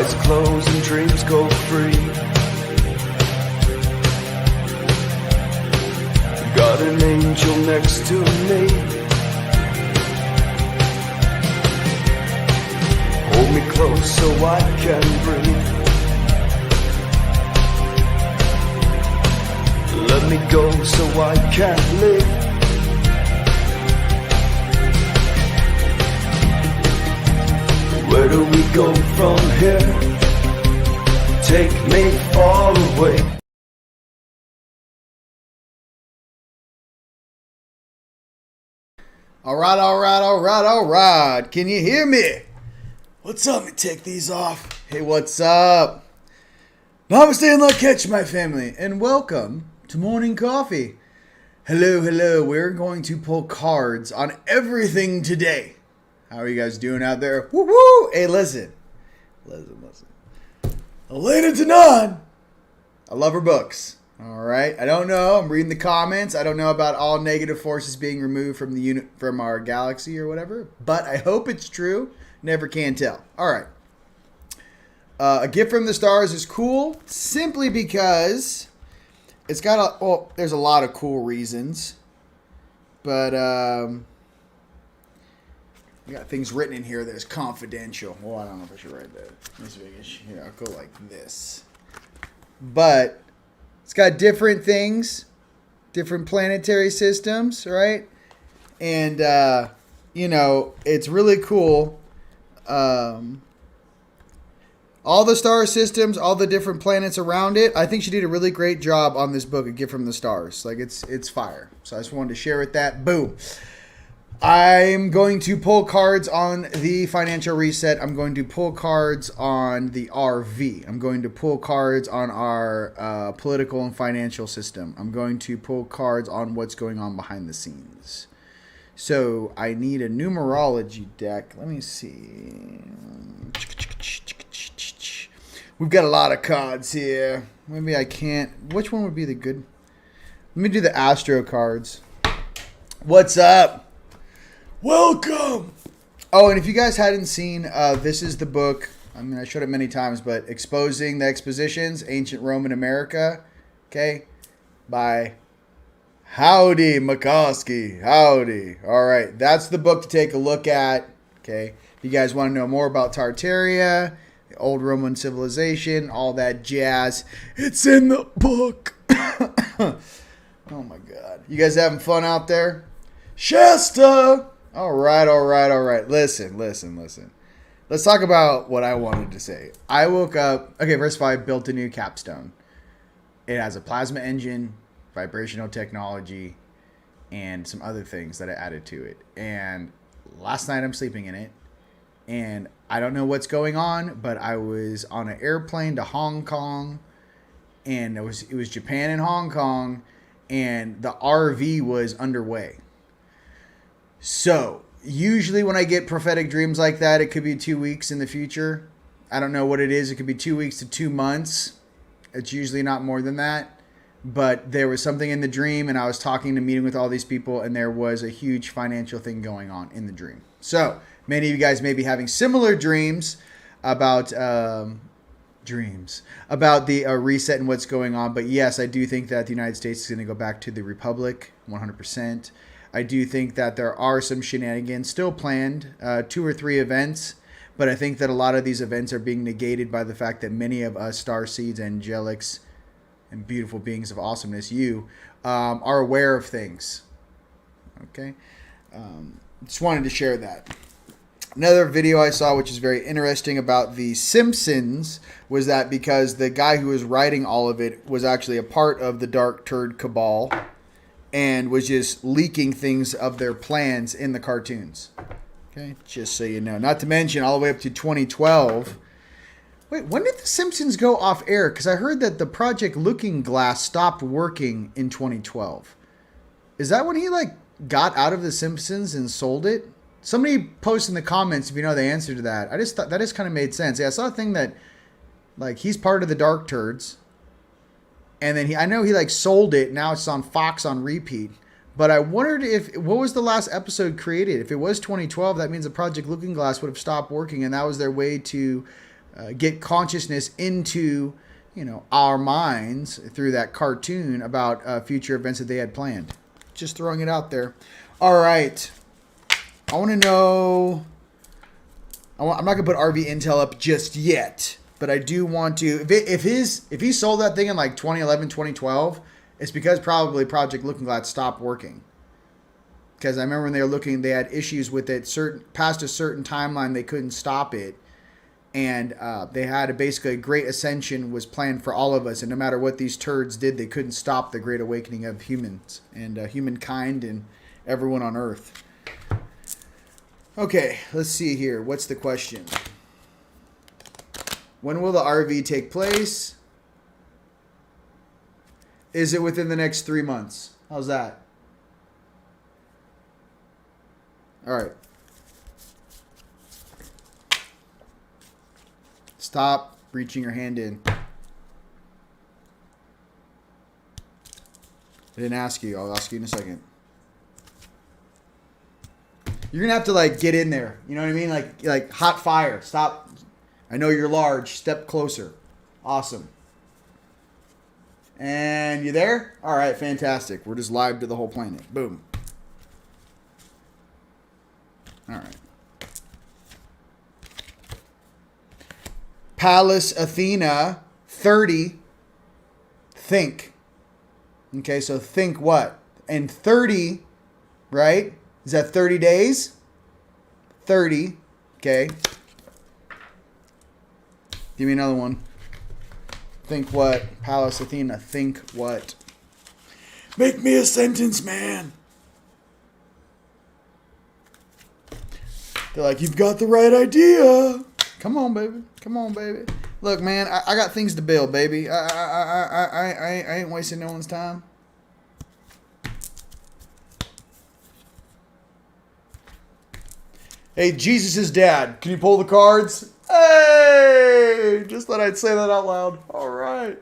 Eyes closed and dreams go free. Got an angel next to me. Hold me close so I can breathe. Let me go so I can live. Where do we go from here? Take me far away. All right. Can you hear me? What's up? Let me take these off. Hey, what's up? Namaste and luck catch, my family, and welcome to Morning Coffee. Hello. We're going to pull cards on everything today. How are you guys doing out there? Woo! Hey, listen. Elena Denon. I love her books. All right. I don't know. I'm reading the comments. I don't know about all negative forces being removed from the from our galaxy or whatever, but I hope it's true. Never can tell. All right. A gift from the stars is cool simply because it's got there's a lot of cool reasons, but we got things written in here that is confidential. Well, I don't know if I should write that. Here, I'll go like this. But it's got different things, different planetary systems, right? And, it's really cool. All the star systems, all the different planets around it. I think she did a really great job on this book, A Gift from the Stars. Like, it's fire. So I just wanted to share with that. Boom. I'm going to pull cards on the financial reset. I'm going to pull cards on the RV. I'm going to pull cards on our political and financial system. I'm going to pull cards on what's going on behind the scenes. So I need a numerology deck. Let me see. We've got a lot of cards here. Maybe I can't. Which one would be the good? Let me do the Astro cards. What's up? Welcome! Oh, and if you guys hadn't seen, this is the book. I mean, I showed it many times, but Exposing the Expositions, Ancient Roman America, okay, by Howdy McCoskey. Howdy. All right, that's the book to take a look at, okay? If you guys want to know more about Tartaria, the old Roman civilization, all that jazz, it's in the book. Oh, my God. You guys having fun out there? Shasta! All right. Listen. Let's talk about what I wanted to say. I woke up. Okay, first of all, I built a new capstone. It has a plasma engine, vibrational technology, and some other things that I added to it. And last night I'm sleeping in it. And I don't know what's going on, but I was on an airplane to Hong Kong. And it was Japan and Hong Kong. And the RV was underway. So, usually when I get prophetic dreams like that, it could be 2 weeks in the future. I don't know what it is. It could be 2 weeks to 2 months. It's usually not more than that. But there was something in the dream, and I was meeting with all these people, and there was a huge financial thing going on in the dream. So, many of you guys may be having similar dreams about the reset and what's going on. But yes, I do think that the United States is going to go back to the Republic 100%. I do think that there are some shenanigans still planned, 2 or 3 events, but I think that a lot of these events are being negated by the fact that many of us starseeds, angelics, and beautiful beings of awesomeness, are aware of things. Okay? Just wanted to share that. Another video I saw, which is very interesting about The Simpsons, was that because the guy who was writing all of it was actually a part of the Dark Turd Cabal, and was just leaking things of their plans in the cartoons. Okay, just so you know. Not to mention, all the way up to 2012. Wait, when did The Simpsons go off air? Because I heard that the Project Looking Glass stopped working in 2012. Is that when he got out of The Simpsons and sold it? Somebody post in the comments if you know the answer to that. I just thought that just kind of made sense. Yeah, I saw a thing that he's part of the Dark Turds. And then I know he sold it. Now it's on Fox on repeat. But I wondered what was the last episode created? If it was 2012, that means the Project Looking Glass would have stopped working, and that was their way to get consciousness into, our minds through that cartoon about future events that they had planned. Just throwing it out there. All right. I want to know. I'm not gonna put RV Intel up just yet, but I do want to. If he sold that thing in like 2011, 2012, it's because probably Project Looking Glass stopped working. Because I remember when they were looking, they had issues with it. Past a certain timeline, they couldn't stop it, and they had basically a great ascension was planned for all of us. And no matter what these turds did, they couldn't stop the great awakening of humans and humankind and everyone on Earth. Okay, let's see here. What's the question? When will the RV take place? Is it within the next 3 months? How's that? All right. Stop reaching your hand in. I didn't ask you. I'll ask you in a second. You're going to have to like get in there. You know what I mean? Like hot fire. Stop. I know you're large. Step closer. Awesome. And you there? All right. Fantastic. We're just live to the whole planet. Boom. All right. Pallas Athena 30. Think. Okay. So think what? And 30, right? Is that 30 days? 30. Okay. Give me another one. Think what? Pallas Athena. Think what? Make me a sentence, man. They're like, you've got the right idea. Come on, baby. Come on, baby. Look, man, I got things to build, baby. I ain't wasting no one's time. Hey, Jesus' dad, can you pull the cards? Hey! Just thought I'd say that out loud. All right.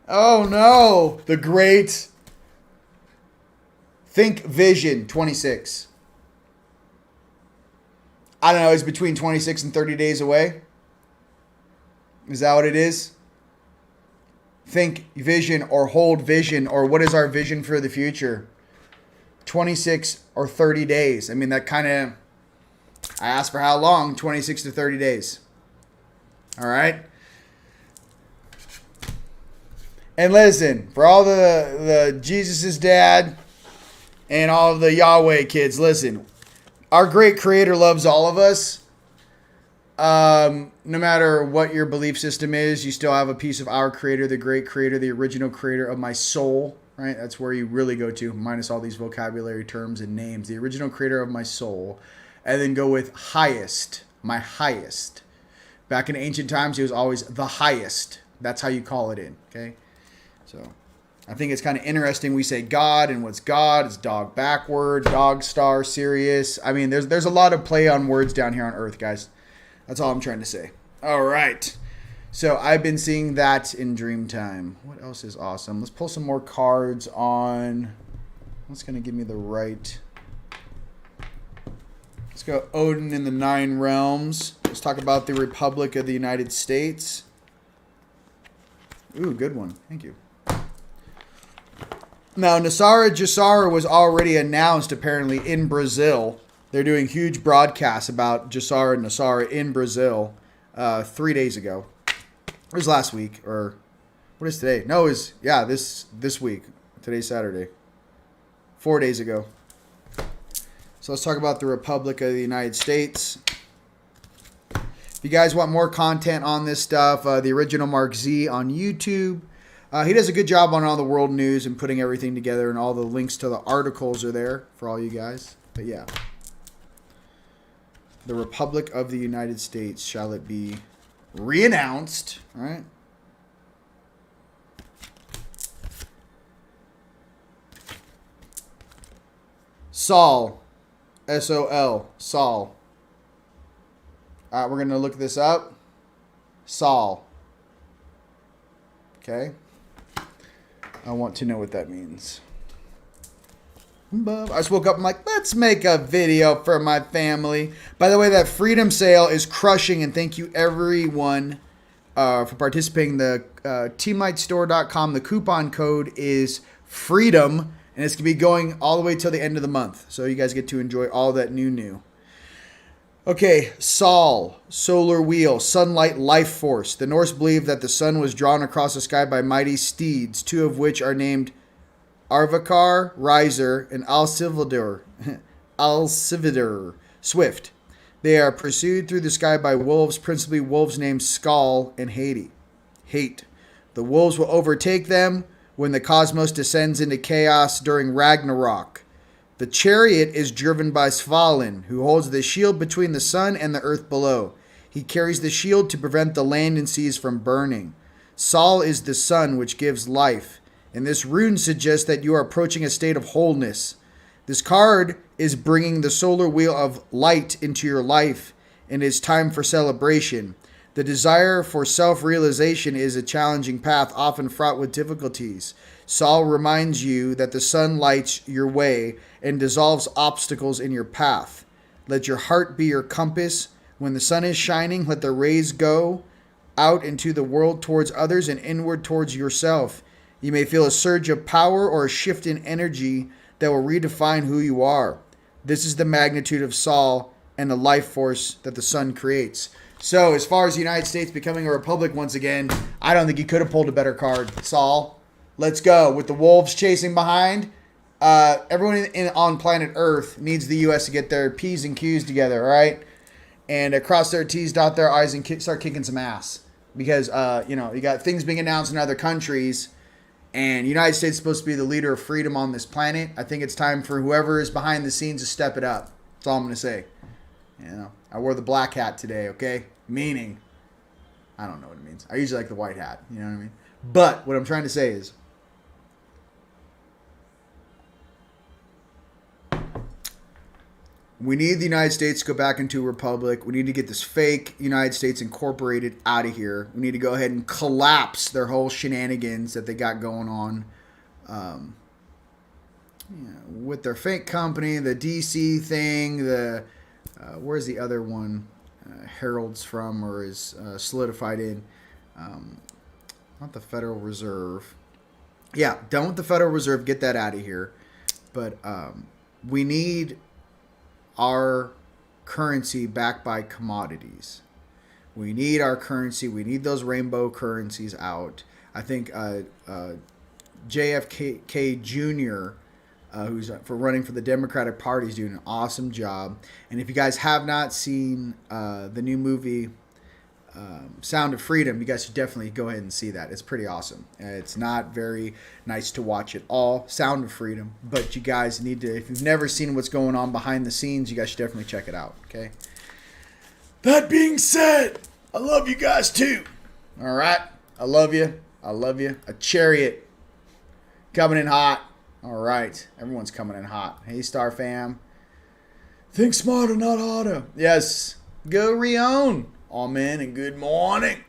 Oh, no. The great Think Vision 26. I don't know. It's between 26 and 30 days away. Is that what it is? Think vision or hold vision, or what is our vision for the future? 26 or 30 days. I mean, that kind of, I asked for how long? 26 to 30 days. All right. And listen, for all the Jesus' dad and all of the Yahweh kids, listen, our great creator loves all of us. No matter what your belief system is, you still have a piece of our creator, the great creator, the original creator of my soul. Right? That's where you really go to, minus all these vocabulary terms and names. The original creator of my soul. And then go with highest, my highest. Back in ancient times, he was always the highest. That's how you call it in, okay? So, I think it's kind of interesting. We say God, and what's God? It's dog backward, dog star, Sirius. I mean, there's a lot of play on words down here on Earth, guys. That's all I'm trying to say. All right. So I've been seeing that in dream time. What else is awesome? Let's pull some more cards on. What's going to give me the right? Let's go Odin in the 9 realms. Let's talk about the Republic of the United States. Ooh, good one. Thank you. Now, Nasara Jasara was already announced apparently in Brazil. They're doing huge broadcasts about Jasara and Nasara in Brazil 3 days ago. It was last week, or what is today? No, it was, yeah, this week. Today's Saturday. 4 days ago. So let's talk about the Republic of the United States. If you guys want more content on this stuff, the original Mark Z on YouTube. He does a good job on all the world news and putting everything together, and all the links to the articles are there for all you guys. But yeah. The Republic of the United States, shall it be re-announced, right? Sol, S-O-L, Sol. We're going to look this up. Sol. Okay. I want to know what that means. I just woke up, I'm like, let's make a video for my family. By the way, that freedom sale is crushing, and thank you everyone for participating. The teamlightstore.com, the coupon code is FREEDOM, and it's going to be going all the way till the end of the month. So you guys get to enjoy all that new. Okay, Sol, solar wheel, sunlight, life force. The Norse believed that the sun was drawn across the sky by mighty steeds, two of which are named Arvikar, Riser, and Alcividor, Swift. They are pursued through the sky by wolves, principally wolves named Skal and Hate. The wolves will overtake them when the cosmos descends into chaos during Ragnarok. The chariot is driven by Svalin, who holds the shield between the sun and the earth below. He carries the shield to prevent the land and seas from burning. Sol is the sun, which gives life, and this rune suggests that you are approaching a state of wholeness. This card is bringing the solar wheel of light into your life, and it's time for celebration. The desire for self-realization is a challenging path, often fraught with difficulties. Sol reminds you that the sun lights your way and dissolves obstacles in your path. Let your heart be your compass. When the sun is shining, let the rays go out into the world towards others and inward towards yourself. You may feel a surge of power or a shift in energy that will redefine who you are. This is the magnitude of Sol and the life force that the sun creates. So, as far as the United States becoming a republic once again, I don't think you could have pulled a better card. Sol, let's go. With the wolves chasing behind, everyone on planet Earth needs the U.S. to get their P's and Q's together, all right? And cross their T's, dot their I's, and start kicking some ass. Because, you got things being announced in other countries, and the United States is supposed to be the leader of freedom on this planet. I think it's time for whoever is behind the scenes to step it up. That's all I'm going to say. I wore the black hat today, okay? Meaning, I don't know what it means. I usually like the white hat, you know what I mean? But what I'm trying to say is, we need the United States to go back into a republic. We need to get this fake United States Incorporated out of here. We need to go ahead and collapse their whole shenanigans that they got going on with their fake company, the DC thing, where's the other one Harold's from or is solidified in? Not the Federal Reserve. Yeah, done with the Federal Reserve. Get that out of here. But we need our currency backed by commodities. We need our currency. We need those rainbow currencies out. I think JFK Jr., who's running for the Democratic Party, is doing an awesome job. And if you guys have not seen the new movie Sound of Freedom, you guys should definitely go ahead and see that. It's pretty awesome. It's not very nice to watch at all, Sound of Freedom, but you guys need to, if you've never seen what's going on behind the scenes, you guys should definitely check it out, okay? That being said, I love you guys too. All right? I love you. I love you. A chariot coming in hot. All right. Everyone's coming in hot. Hey, Star Fam. Think smarter, not harder. Yes. Go Rion. Amen and good morning.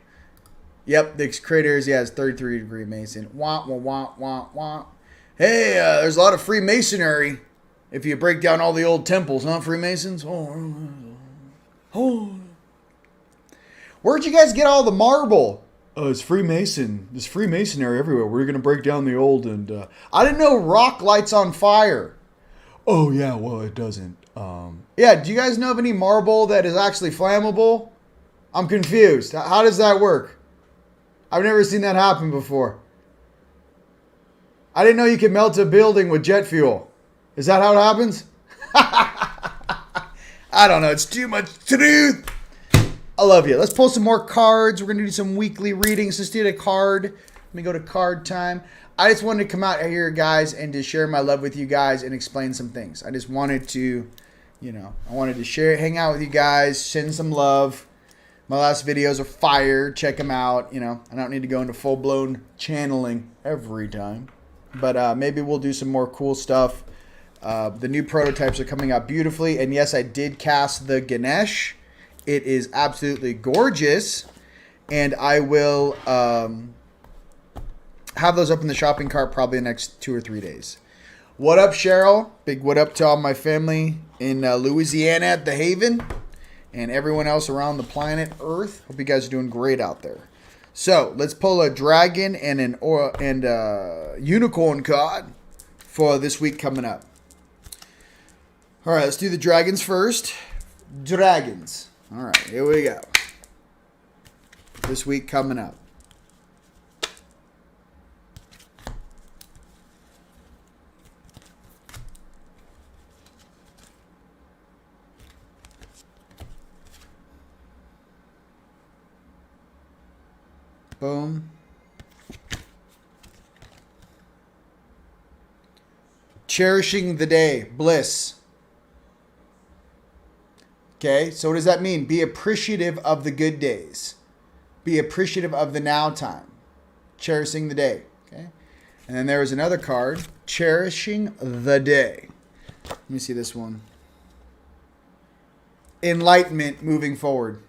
Yep, the creator is, it's 33 degree Mason. Wah, wah, wah, wah, wah. Hey, there's a lot of Freemasonry if you break down all the old temples, huh, Freemasons? Oh. Where'd you guys get all the marble? It's Freemason. There's Freemasonry everywhere. We're going to break down the old and... I didn't know rock lights on fire. Oh, yeah, well, it doesn't. Yeah, do you guys know of any marble that is actually flammable? I'm confused. How does that work? I've never seen that happen before. I didn't know you could melt a building with jet fuel. Is that how it happens? I don't know. It's too much truth. I love you. Let's pull some more cards. We're going to do some weekly readings. Let's do a card. Let me go to card time. I just wanted to come out here, guys, and to share my love with you guys and explain some things. I just wanted to, I wanted to hang out with you guys, send some love. My last videos are fire. Check them out. I don't need to go into full-blown channeling every time. But maybe we'll do some more cool stuff. The new prototypes are coming out beautifully. And yes, I did cast the Ganesh. It is absolutely gorgeous. And I will have those up in the shopping cart probably the next 2 or 3 days. What up, Cheryl? Big what up to all my family in Louisiana at the Haven and everyone else around the planet Earth. Hope you guys are doing great out there. So let's pull a dragon and a unicorn card for this week coming up. All right, let's do the dragons first. Dragons. All right, here we go. This week coming up. Boom. Cherishing the day. Bliss. Okay, so what does that mean? Be appreciative of the good days. Be appreciative of the now time. Cherishing the day. Okay. And then there is another card. Cherishing the day. Let me see this one. Enlightenment moving forward.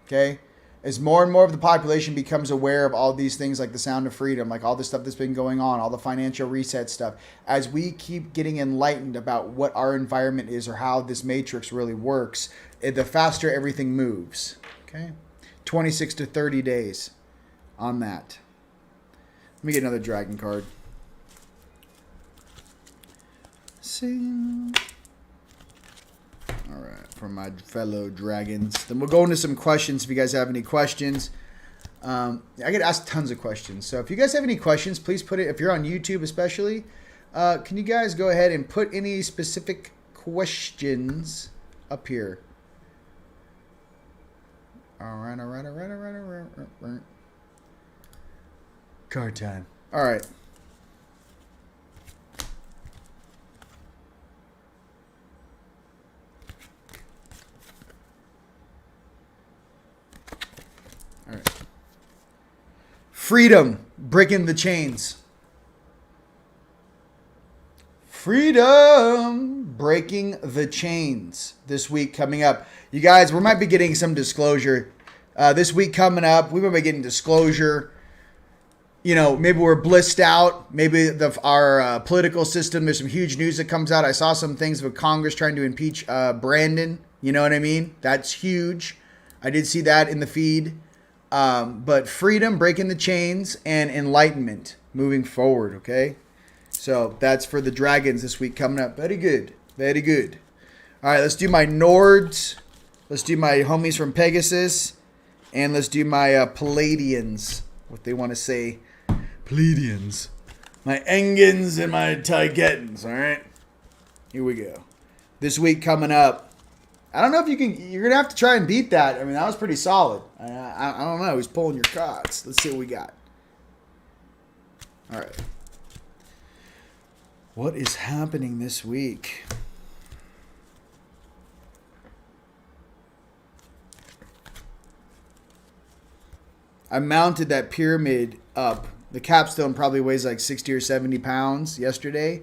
Okay. As more and more of the population becomes aware of all these things like the sound of freedom, like all the stuff that's been going on, all the financial reset stuff, as we keep getting enlightened about what our environment is or how this matrix really works, the faster everything moves. Okay? 26 to 30 days on that. Let me get another dragon card. Sing. All right, from my fellow dragons. Then we'll go into some questions if you guys have any questions. I get asked tons of questions. So if you guys have any questions, please put it, if you're on YouTube especially, can you guys go ahead and put any specific questions up here? All right. Card time. All right. All right. Freedom, breaking the chains. Freedom, breaking the chains this week coming up. You guys, we might be getting some disclosure. This week coming up, we might be getting disclosure. You know, maybe we're blissed out. Maybe our political system, there's some huge news that comes out. I saw some things with Congress trying to impeach Brandon. You know what I mean? That's huge. I did see that in the feed. But freedom, breaking the chains, and enlightenment moving forward, okay? So that's for the dragons this week coming up. Very good. Very good. All right, let's do my Nords. Let's do my homies from Pegasus. And let's do my Palladians. What they want to say. Palladians. My Engans and my Tigetans, all right? Here we go. This week coming up. I don't know if you can. You're going to have to try and beat that. I mean, that was pretty solid. I don't know. He's pulling your cards. Let's see what we got. All right. What is happening this week? I mounted that pyramid up. The capstone probably weighs like 60 or 70 pounds yesterday.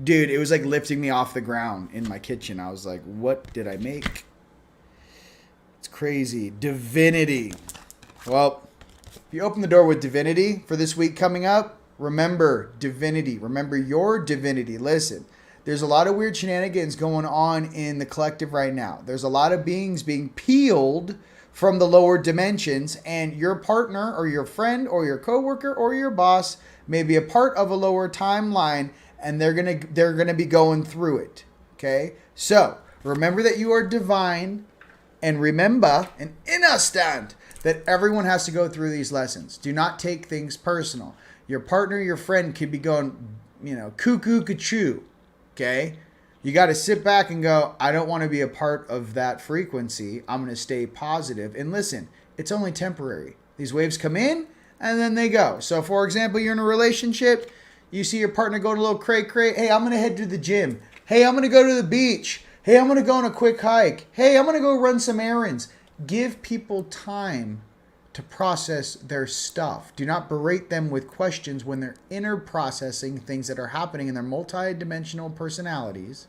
Dude, it was like lifting me off the ground in my kitchen. I was like, what did I make? It's crazy. Divinity. Well, if you open the door with divinity for this week coming up, remember divinity. Remember your divinity. Listen, there's a lot of weird shenanigans going on in the collective right now. There's a lot of beings being peeled from the lower dimensions, and your partner or your friend or your coworker or your boss may be a part of a lower timeline, and they're gonna be going through it. Okay? So remember that you are divine, and remember and understand that everyone has to go through these lessons. Do not take things personal. Your partner, your friend could be going, cuckoo cuckoo. Okay? You got to sit back and go, I don't want to be a part of that frequency. I'm going to stay positive. And listen, it's only temporary. These waves come in and then they go. So for example, you're in a relationship, you see your partner going a little cray-cray. Hey, I'm going to head to the gym. Hey, I'm going to go to the beach. Hey, I'm going to go on a quick hike. Hey, I'm going to go run some errands. Give people time to process their stuff. Do not berate them with questions when they're inner processing things that are happening in their multi-dimensional personalities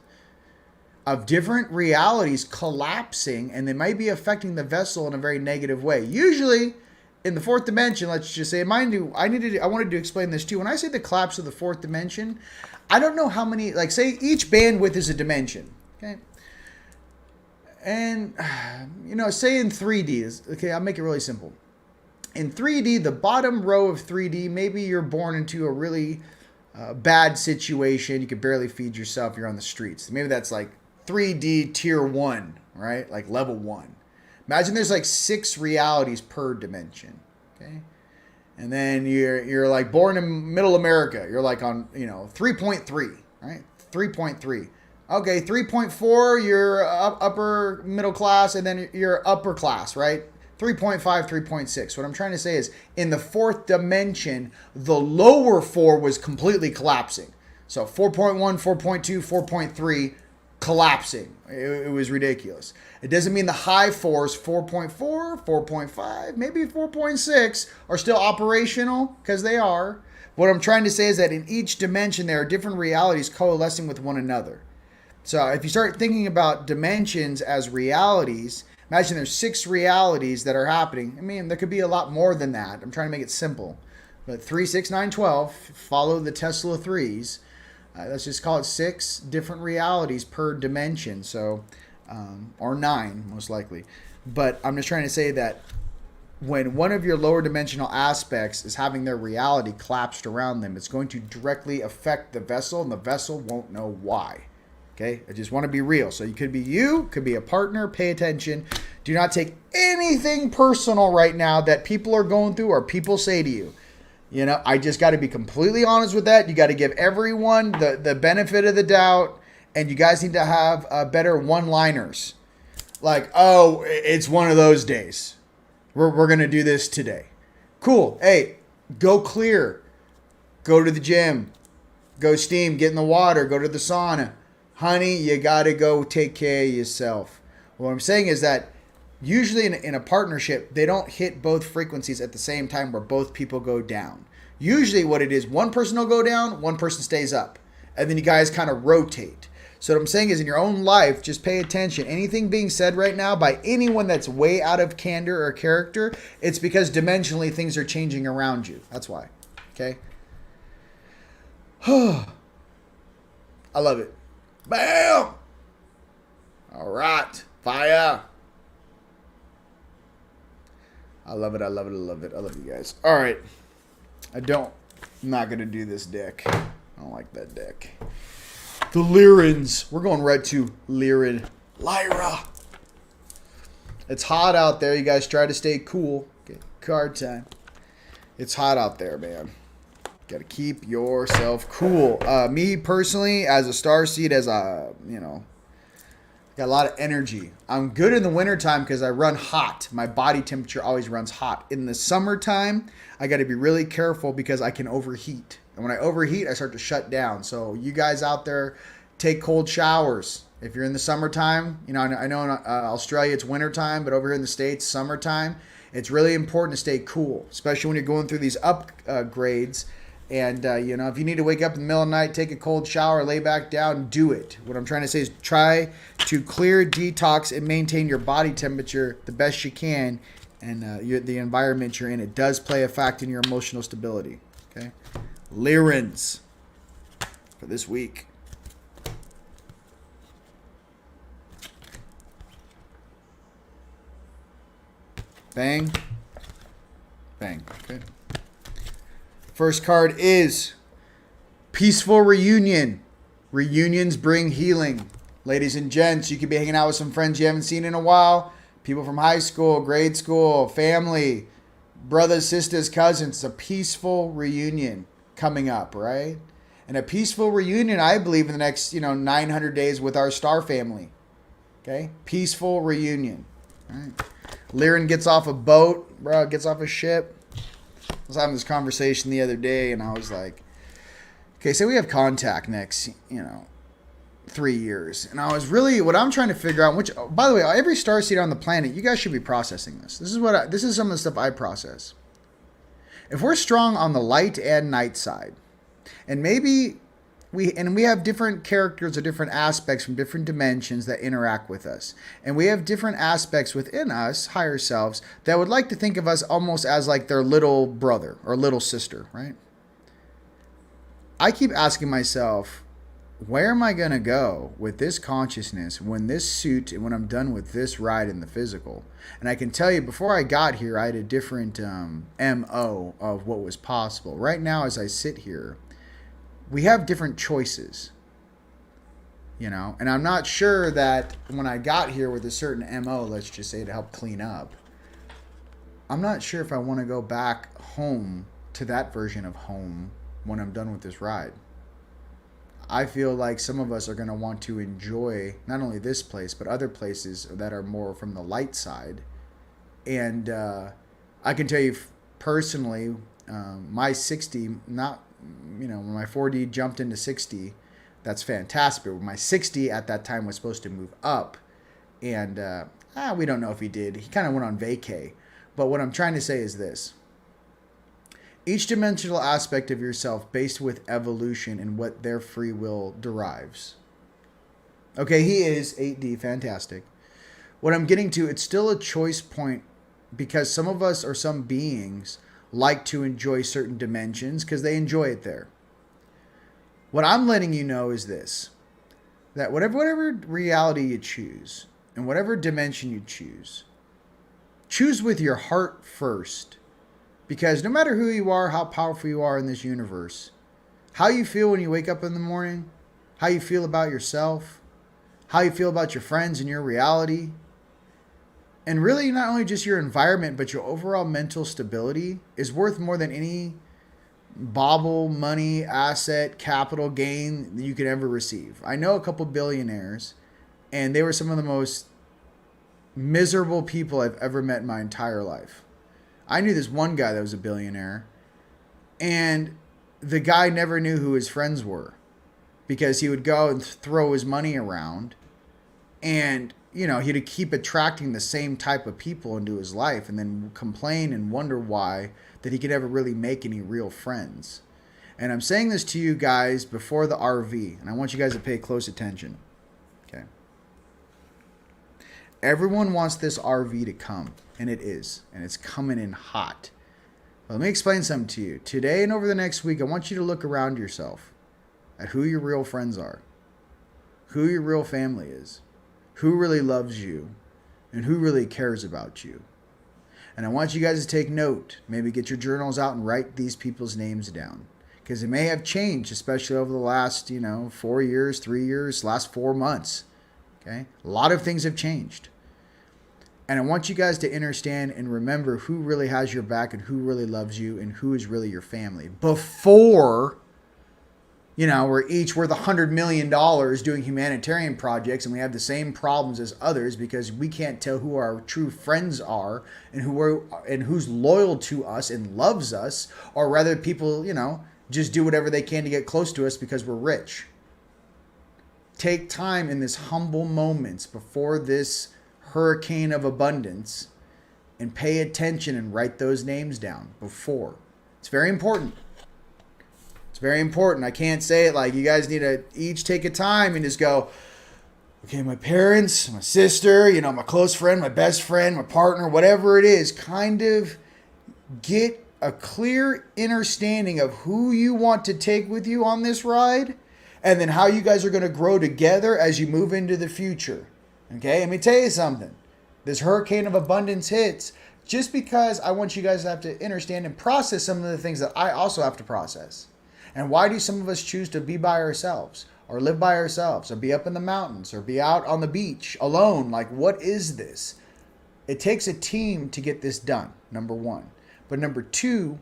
of different realities collapsing, and they might be affecting the vessel in a very negative way. Usually in the fourth dimension, let's just say, mind you, I wanted to explain this too. When I say the collapse of the fourth dimension, I don't know how many, like say each bandwidth is a dimension, okay? And, say in 3D, okay, I'll make it really simple. In 3D, the bottom row of 3D, maybe you're born into a really bad situation. You could barely feed yourself. You're on the streets. Maybe that's like 3D tier 1, right? Like level 1. Imagine there's like 6 realities per dimension, okay? And then you're like born in middle America. You're like on, 3.3, right? 3.3. Okay, 3.4, you're upper middle class, and then you're upper class, right? 3.5, 3.6. What I'm trying to say is in the fourth dimension, the lower 4 was completely collapsing. So 4.1, 4.2, 4.3 collapsing. It was ridiculous. It doesn't mean the high 4s, 4.4, 4.5, maybe 4.6 are still operational, because they are. What I'm trying to say is that in each dimension, there are different realities coalescing with one another. So if you start thinking about dimensions as realities, imagine there's 6 realities that are happening. I mean, there could be a lot more than that. I'm trying to make it simple. But 3, 6, 9, 12, follow the Tesla 3s. Let's just call it 6 different realities per dimension. So, or 9, most likely. But I'm just trying to say that when one of your lower dimensional aspects is having their reality collapsed around them, it's going to directly affect the vessel, and the vessel won't know why. Okay, I just want to be real. So you, could be a partner. Pay attention. Do not take anything personal right now that people are going through or people say to you. I just got to be completely honest with that. You got to give everyone the benefit of the doubt, and you guys need to have better one-liners. Like, oh, it's one of those days. We're going to do this today. Cool. Hey, go clear. Go to the gym. Go steam. Get in the water. Go to the sauna. Honey, you got to go take care of yourself. What I'm saying is that usually in a partnership, they don't hit both frequencies at the same time where both people go down. Usually what it is, one person will go down, one person stays up. And then you guys kind of rotate. So what I'm saying is in your own life, just pay attention. Anything being said right now by anyone that's way out of candor or character, it's because dimensionally things are changing around you. That's why. Okay? I love it. Bam! All right. Fire. I love it. I love it. I love it. I love you guys. All right. I'm not going to do this deck. I don't like that deck. The Lyrans. We're going right to Lyran. Lyra. It's hot out there. You guys try to stay cool. Okay. Card time. It's hot out there, man. Got to keep yourself cool. Me personally, as a starseed, got a lot of energy. I'm good in the wintertime because I run hot. My body temperature always runs hot. In the summertime, I got to be really careful because I can overheat. And when I overheat, I start to shut down. So you guys out there, take cold showers. If you're in the summertime, I know in Australia it's wintertime, but over here in the States, summertime, it's really important to stay cool, especially when you're going through these upgrades. And, if you need to wake up in the middle of the night, take a cold shower, lay back down, do it. What I'm trying to say is try to clear, detox, and maintain your body temperature the best you can. And the environment you're in, it does play a fact in your emotional stability. Okay? Lyrans for this week. Bang. Bang. Okay. First card is Peaceful Reunion. Reunions bring healing. Ladies and gents, you could be hanging out with some friends you haven't seen in a while. People from high school, grade school, family, brothers, sisters, cousins. It's a peaceful reunion coming up, right? And a peaceful reunion, I believe, in the next, 900 days with our star family. Okay? Peaceful reunion. All right. Lyran gets off a boat, bro, gets off a ship. I was having this conversation the other day, and I was like, okay, so we have contact next, 3 years. And I was really, what I'm trying to figure out, which, by the way, every starseed on the planet, you guys should be processing this. This is some of the stuff I process. If we're strong on the light and night side, and maybe we have different characters or different aspects from different dimensions that interact with us. And we have different aspects within us, higher selves, that would like to think of us almost as like their little brother or little sister, right? I keep asking myself, where am I going to go with this consciousness when this suit and when I'm done with this ride in the physical? And I can tell you, before I got here, I had a different MO of what was possible. Right now, as I sit here, we have different choices, you know? And I'm not sure that when I got here with a certain MO, let's just say to help clean up, I'm not sure if I want to go back home to that version of home when I'm done with this ride. I feel like some of us are going to want to enjoy not only this place, but other places that are more from the light side. And I can tell you personally, my 60, not, you know, when my 4D jumped into 60, that's fantastic. But my 60 at that time was supposed to move up. And we don't know if he did. He kind of went on vacay. But what I'm trying to say is this. Each dimensional aspect of yourself based with evolution and what their free will derives. Okay, he is 8D, fantastic. What I'm getting to, it's still a choice point because some of us or some beings like to enjoy certain dimensions because they enjoy it there. What I'm letting you know is this, that whatever reality you choose and whatever dimension you choose with your heart first. Because no matter who you are, how powerful you are in this universe, how you feel when you wake up in the morning, how you feel about yourself, how you feel about your friends and your reality, and really not only just your environment, but your overall mental stability is worth more than any bauble, money, asset, capital gain that you could ever receive. I know a couple billionaires, and they were some of the most miserable people I've ever met in my entire life. I knew this one guy that was a billionaire, and the guy never knew who his friends were because he would go and throw his money around, and, you know, he'd keep attracting the same type of people into his life and then complain and wonder why that he could ever really make any real friends. And I'm saying this to you guys before the RV, and I want you guys to pay close attention. Okay. Everyone wants this RV to come, and it is, and it's coming in hot. But let me explain something to you. Today and over the next week, I want you to look around yourself at who your real friends are, who your real family is, who really loves you, and who really cares about you. And I want you guys to take note, maybe get your journals out and write these people's names down, because it may have changed, especially over the last, 4 years, 3 years, last 4 months. Okay? A lot of things have changed. And I want you guys to understand and remember who really has your back and who really loves you and who is really your family. Before, we're each worth $100 million doing humanitarian projects and we have the same problems as others because we can't tell who our true friends are and who's loyal to us and loves us, or rather people, just do whatever they can to get close to us because we're rich. Take time in this humble moments before this hurricane of abundance and pay attention and write those names down before. It's very important. It's very important. I can't say it like you guys need to each take a time and just go, okay, my parents, my sister, my close friend, my best friend, my partner, whatever it is, kind of get a clear understanding of who you want to take with you on this ride and then how you guys are going to grow together as you move into the future. Okay, let me tell you something. This hurricane of abundance hits just because I want you guys to have to understand and process some of the things that I also have to process. And why do some of us choose to be by ourselves or live by ourselves or be up in the mountains or be out on the beach alone? Like, what is this? It takes a team to get this done, number one. But number two,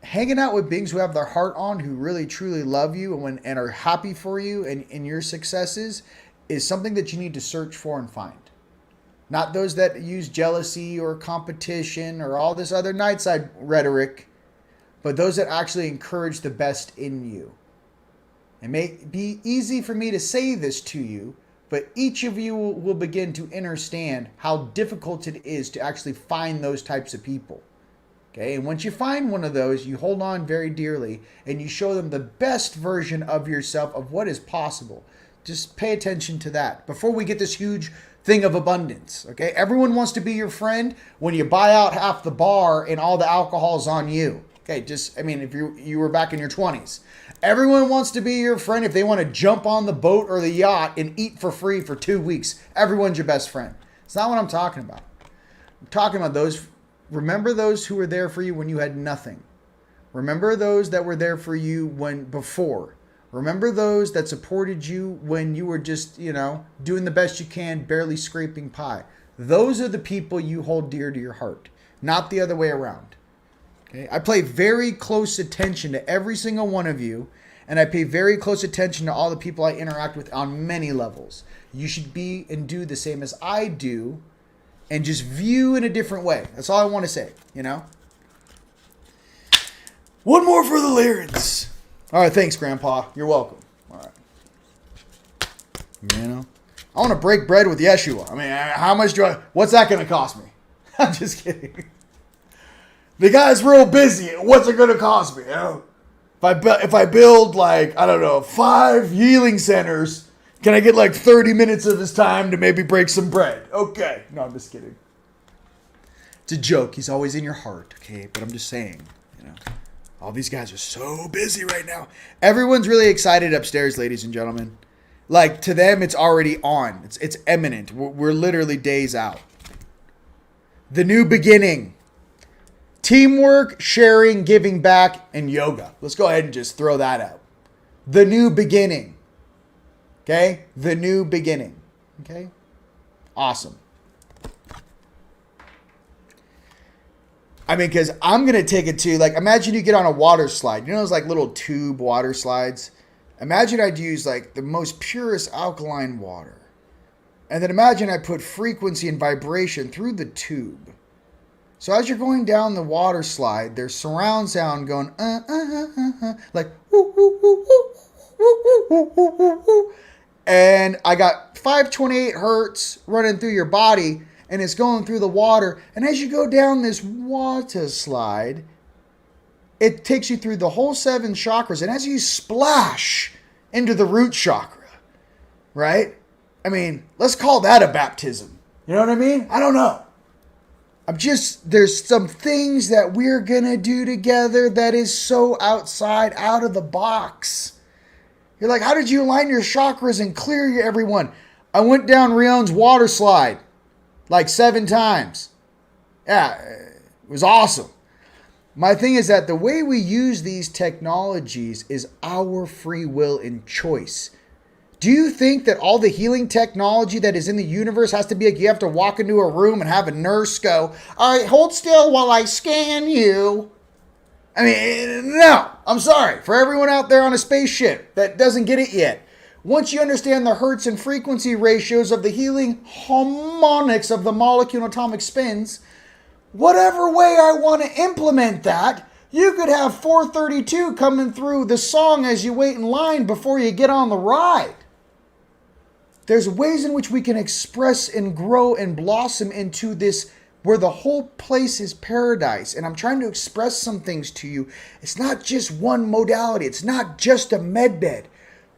hanging out with beings who have their heart on, who really truly love you and are happy for you and in your successes is something that you need to search for and find. Not those that use jealousy or competition or all this other night side rhetoric, but those that actually encourage the best in you. It may be easy for me to say this to you, but each of you will begin to understand how difficult it is to actually find those types of people. Okay, and once you find one of those, you hold on very dearly and you show them the best version of yourself of what is possible. Just pay attention to that before we get this huge thing of abundance. Okay, everyone wants to be your friend when you buy out half the bar and all the alcohol's on you. Okay, if you were back in your 20s, everyone wants to be your friend if they want to jump on the boat or the yacht and eat for free for 2 weeks. Everyone's your best friend. It's not what I'm talking about. I'm talking about those. Remember those who were there for you when you had nothing. Remember those that were there for you before. Remember those that supported you when you were just, doing the best you can, barely scraping by. Those are the people you hold dear to your heart, not the other way around. Okay? I pay very close attention to every single one of you, and I pay very close attention to all the people I interact with on many levels. You should be and do the same as I do, and just view in a different way. That's all I want to say, One more for the lyrics. All right, thanks, Grandpa. You're welcome. All right. I want to break bread with Yeshua. How much what's that going to cost me? I'm just kidding. The guy's real busy. What's it going to cost me? If I build 5 healing centers, can I get 30 minutes of his time to maybe break some bread? Okay. No, I'm just kidding. It's a joke. He's always in your heart, okay? But I'm just saying, all these guys are so busy right now. Everyone's really excited upstairs, ladies and gentlemen. To them, it's already on. It's imminent. We're literally days out. The new beginning. Teamwork, sharing, giving back, and yoga. Let's go ahead and just throw that out. The new beginning. Okay? The new beginning. Okay? Awesome. Because I'm going to take it to, imagine you get on a water slide. You know those, little tube water slides? Imagine I'd use, the most purest alkaline water. And then imagine I put frequency and vibration through the tube. So as you're going down the water slide, there's surround sound going, like, woo, woo, woo, woo, woo, woo, woo, woo, woo. And I got 528 hertz running through your body, and it's going through the water. And as you go down this water slide, it takes you through the whole 7 chakras. And as you splash into the root chakra, right? Let's call that a baptism. You know what I mean? I don't know. There's some things that we're going to do together that is so out of the box. You're like, how did you align your chakras and clear everyone? I went down Rion's water slide 7 times. Yeah, it was awesome. My thing is that the way we use these technologies is our free will and choice. Do you think that all the healing technology that is in the universe has to be you have to walk into a room and have a nurse go, all right, hold still while I scan you? No, I'm sorry. For everyone out there on a spaceship that doesn't get it yet, once you understand the hertz and frequency ratios of the healing harmonics of the molecule and atomic spins, whatever way I want to implement that, you could have 432 coming through the song as you wait in line before you get on the ride. There's ways in which we can express and grow and blossom into this where the whole place is paradise. And I'm trying to express some things to you. It's not just one modality. It's not just a med bed.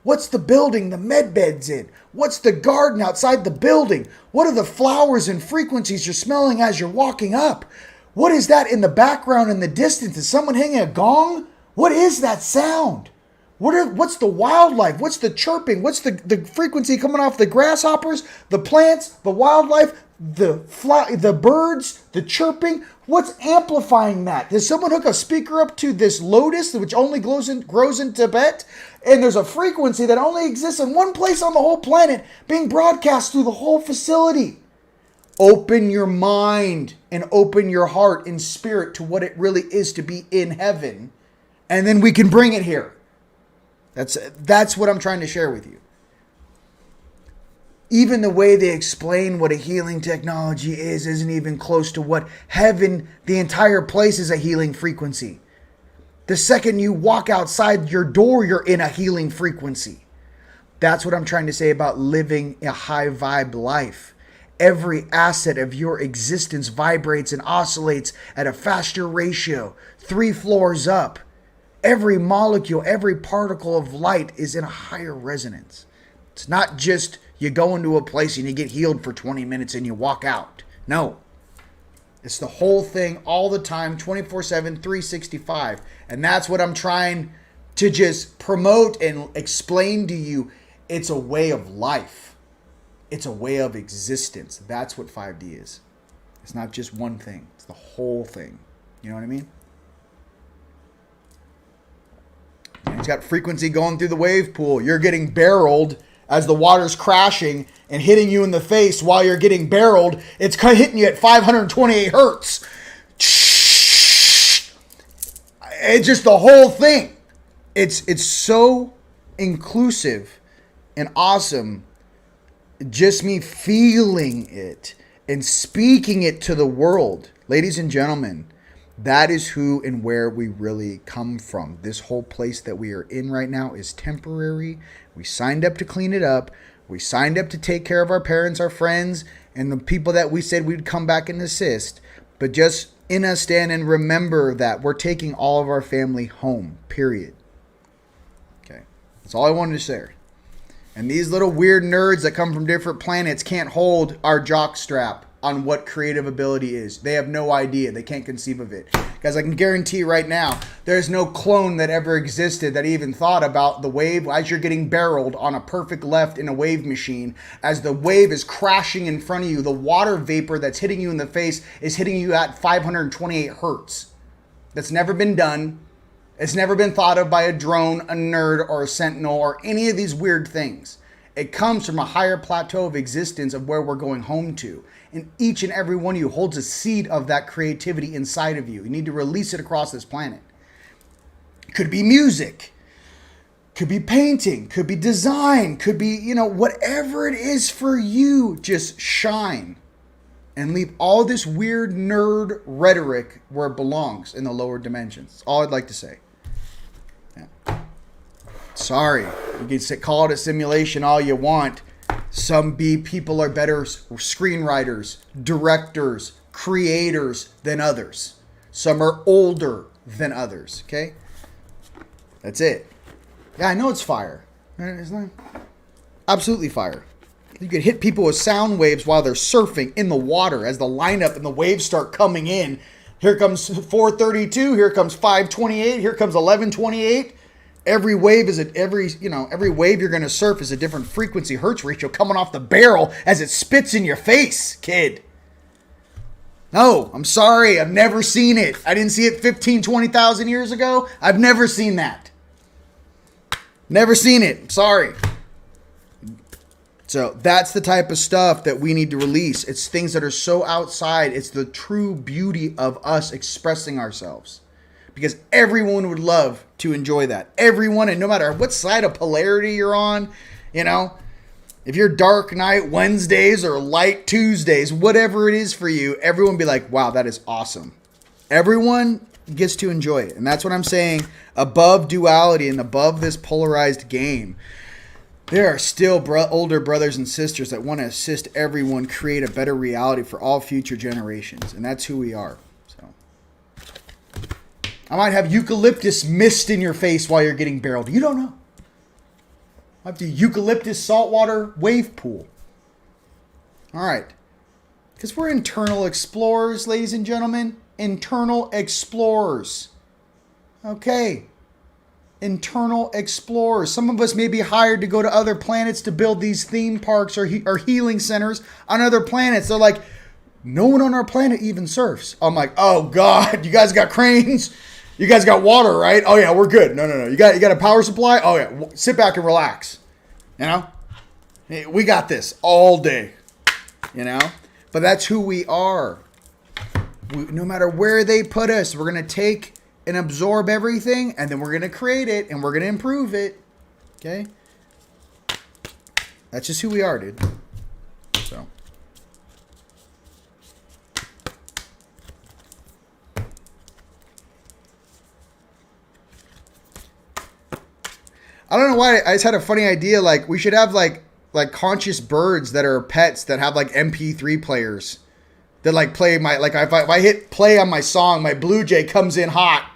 What's the building the med bed's in? What's the garden outside the building? What are the flowers and frequencies you're smelling as you're walking up? What is that in the background in the distance? Is someone hanging a gong? What is that sound? What's the wildlife? What's the chirping? What's the frequency coming off the grasshoppers, the plants, the wildlife, the birds, the chirping? What's amplifying that? Does someone hook a speaker up to this lotus, which only grows in Tibet? And there's a frequency that only exists in one place on the whole planet being broadcast through the whole facility. Open your mind and open your heart and spirit to what it really is to be in heaven. And then we can bring it here. That's what I'm trying to share with you. Even the way they explain what a healing technology is isn't even close to what heaven, the entire place is a healing frequency. The second you walk outside your door, you're in a healing frequency. That's what I'm trying to say about living a high vibe life. Every asset of your existence vibrates and oscillates at a faster ratio, 3 floors up. Every molecule, every particle of light is in a higher resonance. It's not just you go into a place and you get healed for 20 minutes and you walk out. No. It's the whole thing all the time, 24/7, 365. And that's what I'm trying to just promote and explain to you. It's a way of life. It's a way of existence. That's what 5D is. It's not just one thing. It's the whole thing. You know what I mean? And it's got frequency going through the wave pool. You're getting barreled as the water's crashing and hitting you in the face while you're getting barreled. It's hitting you at 528 hertz. It's just the whole thing. It's so inclusive and awesome. Just me feeling it and speaking it to the world. Ladies and gentlemen, that is who and where we really come from. This whole place that we are in right now is temporary. We signed up to clean it up. We signed up to take care of our parents, our friends, and the people that we said we'd come back and assist. But just understand and remember that we're taking all of our family home, period. Okay. That's all I wanted to say. And these little weird nerds that come from different planets can't hold our jock strap on what creative ability is. They have no idea. They can't conceive of it. Guys, I can guarantee right now, there's no clone that ever existed that even thought about the wave as you're getting barreled on a perfect left in a wave machine. As the wave is crashing in front of you, the water vapor that's hitting you in the face is hitting you at 528 hertz. That's never been done. It's never been thought of by a drone, a nerd, or a sentinel, or any of these weird things. It comes from a higher plateau of existence of where we're going home to. And each and every one of you holds a seed of that creativity inside of you. You need to release it across this planet. Could be music. Could be painting. Could be design. Could be, whatever it is for you, just shine. And leave all this weird nerd rhetoric where it belongs in the lower dimensions. That's all I'd like to say. Yeah. Sorry. You can call it a simulation all you want. Some people are better screenwriters, directors, creators than others. Some are older than others. Okay? That's it. Yeah, I know it's fire. It's not absolutely fire. You could hit people with sound waves while they're surfing in the water as the lineup and the waves start coming in. Here comes 432. Here comes 528. Here comes 1128. Every wave every wave you're going to surf is a different frequency hertz ratio coming off the barrel as it spits in your face, kid. No, I'm sorry. I've never seen it. I didn't see it 15, 20,000 years ago. I've never seen that. Never seen it. Sorry. So that's the type of stuff that we need to release. It's things that are so outside. It's the true beauty of us expressing ourselves. Because everyone would love to enjoy that. Everyone, and no matter what side of polarity you're on, if you're Dark Night Wednesdays or Light Tuesdays, whatever it is for you, everyone be like, wow, that is awesome. Everyone gets to enjoy it. And that's what I'm saying. Above duality and above this polarized game, there are still older brothers and sisters that want to assist everyone create a better reality for all future generations. And that's who we are. I might have eucalyptus mist in your face while you're getting barreled. You don't know. I have the eucalyptus saltwater wave pool. All right. Because we're internal explorers, ladies and gentlemen. Internal explorers. Okay. Internal explorers. Some of us may be hired to go to other planets to build these theme parks or healing centers on other planets. They're like, no one on our planet even surfs. I'm like, oh God, you guys got cranes? You guys got water, right? Oh yeah, we're good. No. You got a power supply? Oh yeah. Sit back and relax. Hey, we got this all day. But that's who we are. No matter where they put us, we're going to take and absorb everything, and then we're going to create it, and we're going to improve it. Okay? That's just who we are, dude. So. I don't know why. I just had a funny idea. Like, we should have, like, like conscious birds that are pets that have like MP3 players that like play my, like if I hit play on my song, my blue jay comes in hot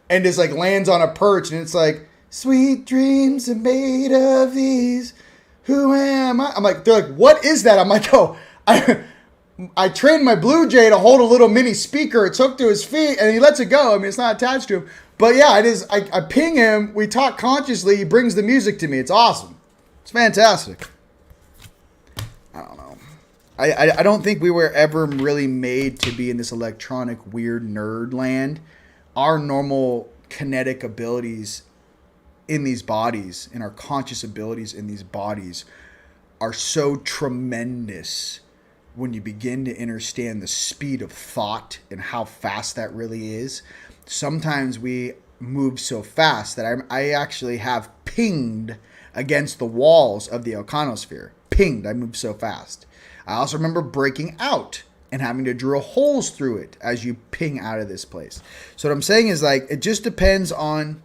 and just like lands on a perch and it's like, sweet dreams are made of these. Who am I? I'm like, they're like, what is that? I'm like, oh, I trained my blue jay to hold a little mini speaker. It's hooked to his feet and he lets it go. I mean, it's not attached to him. But yeah, it is. I ping him. We talk consciously. He brings the music to me. It's awesome. It's fantastic. I don't know. I don't think we were ever really made to be in this electronic weird nerd land. Our normal kinetic abilities in these bodies, and our conscious abilities in these bodies, are so tremendous when you begin to understand the speed of thought and how fast that really is. Sometimes we move so fast that I actually have pinged against the walls of the Elcanosphere. Pinged, I move so fast. I also remember breaking out and having to drill holes through it as you ping out of this place. So what I'm saying is, like, it just depends on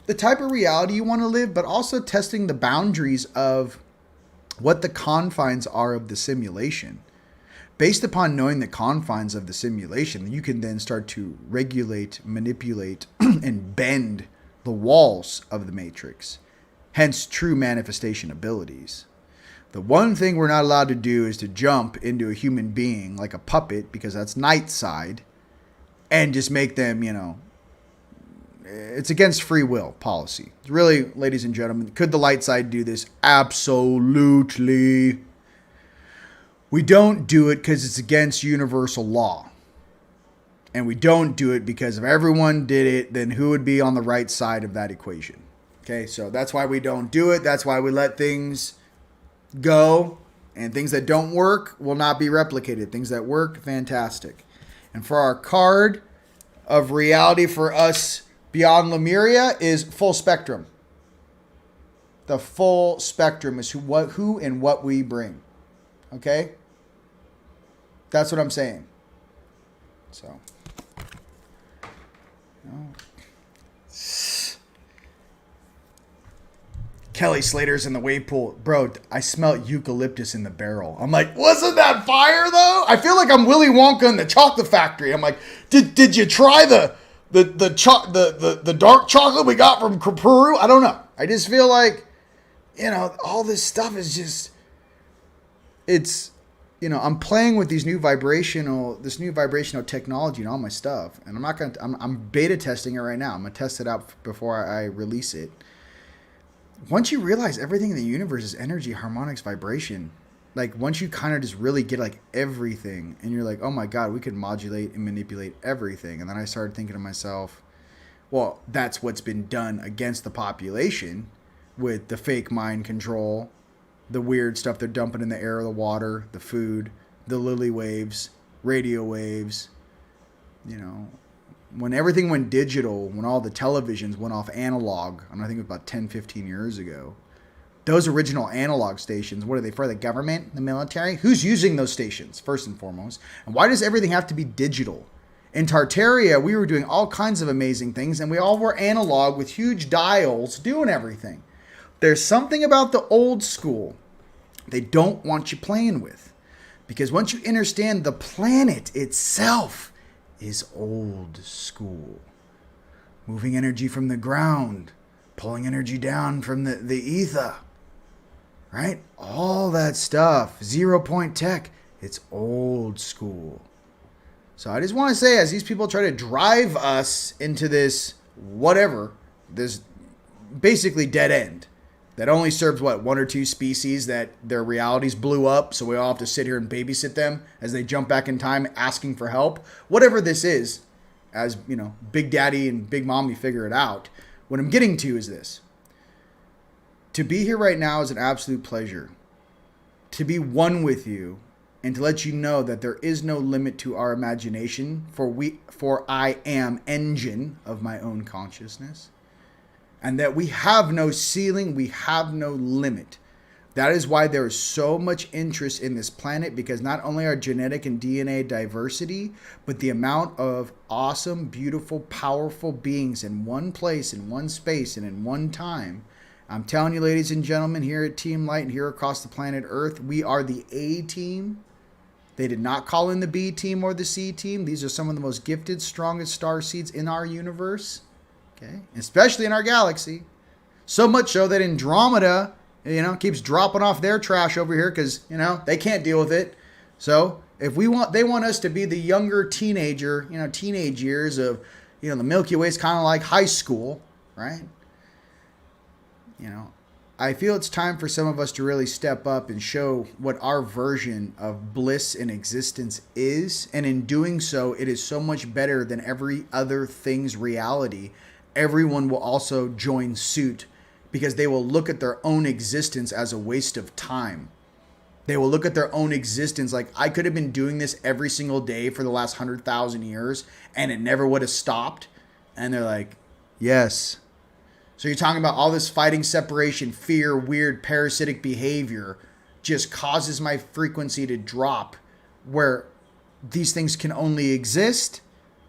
the type of reality you want to live, but also testing the boundaries of what the confines are of the simulation. Based upon knowing the confines of the simulation, you can then start to regulate, manipulate, and bend the walls of the matrix. Hence, true manifestation abilities. The one thing we're not allowed to do is to jump into a human being like a puppet, because that's night side, and just make them, it's against free will policy. Really, ladies and gentlemen, could the light side do this? Absolutely. We don't do it because it's against universal law. And we don't do it because if everyone did it, then who would be on the right side of that equation? Okay, so that's why we don't do it. That's why we let things go. And things that don't work will not be replicated. Things that work, fantastic. And for our card of reality for us beyond Lemuria is full spectrum. The full spectrum is who and what we bring. Okay? That's what I'm saying. So. Kelly Slater's in the wave pool. Bro, I smell eucalyptus in the barrel. I'm like, wasn't that fire though? I feel like I'm Willy Wonka in the chocolate factory. I'm like, did you try the dark chocolate we got from Peru? I don't know. I just feel like, all this stuff is just, it's, I'm playing with this new vibrational technology and all my stuff. And I'm beta testing it right now. I'm going to test it out before I release it. Once you realize everything in the universe is energy, harmonics, vibration, like once you kind of just really get like everything and you're like, oh my God, we could modulate and manipulate everything. And then I started thinking to myself, well, that's what's been done against the population with the fake mind control, the weird stuff they're dumping in the air, the water, the food, the lily waves, radio waves, when everything went digital, when all the televisions went off analog, and I think it was about 10, 15 years ago, those original analog stations, what are they for? The government, the military? Who's using those stations, first and foremost? And why does everything have to be digital? In Tartaria, we were doing all kinds of amazing things, and we all were analog with huge dials doing everything. There's something about the old school they don't want you playing with. Because once you understand the planet itself is old school. Moving energy from the ground, pulling energy down from the ether. Right? All that stuff. 0 point tech. It's old school. So I just want to say, as these people try to drive us into this whatever, this basically dead end that only serves one or two species that their realities blew up, so we all have to sit here and babysit them as they jump back in time asking for help. Whatever this is, as Big Daddy and Big Mommy figure it out. What I'm getting to is this. To be here right now is an absolute pleasure. To be one with you and to let you know that there is no limit to our imagination, for I am engine of my own consciousness. And that we have no ceiling, we have no limit. That is why there is so much interest in this planet, because not only our genetic and DNA diversity, but the amount of awesome, beautiful, powerful beings in one place, in one space, and in one time, I'm telling you, ladies and gentlemen, here at Team Light and here across the planet Earth, we are the A team. They did not call in the B team or the C team. These are some of the most gifted, strongest star seeds in our universe, okay? Especially in our galaxy. So much so that Andromeda, keeps dropping off their trash over here because, they can't deal with it. So if they want us to be the younger teenager, teenage years of, the Milky Way is kind of like high school, right? I feel it's time for some of us to really step up and show what our version of bliss in existence is. And in doing so, it is so much better than every other thing's reality. Everyone will also join suit because they will look at their own existence as a waste of time. They will look at their own existence like, I could have been doing this every single day for the last 100,000 years and it never would have stopped. And they're like, yes. So you're talking about all this fighting, separation, fear, weird parasitic behavior just causes my frequency to drop where these things can only exist?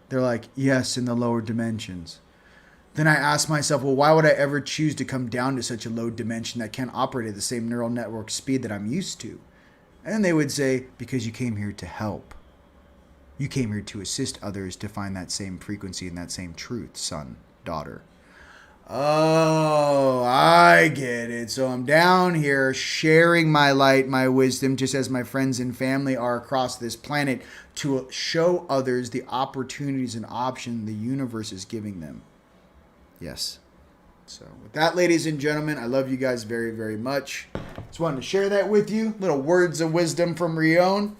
They're like, yes, in the lower dimensions. Then I ask myself, well, why would I ever choose to come down to such a low dimension that can't operate at the same neural network speed that I'm used to? And then they would say, because you came here to help. You came here to assist others to find that same frequency and that same truth, son, daughter. Oh, I get it. So I'm down here sharing my light, my wisdom, just as my friends and family are across this planet, to show others the opportunities and options the universe is giving them. Yes. So with that, ladies and gentlemen, I love you guys very, very much. Just wanted to share that with you. Little words of wisdom from Rion.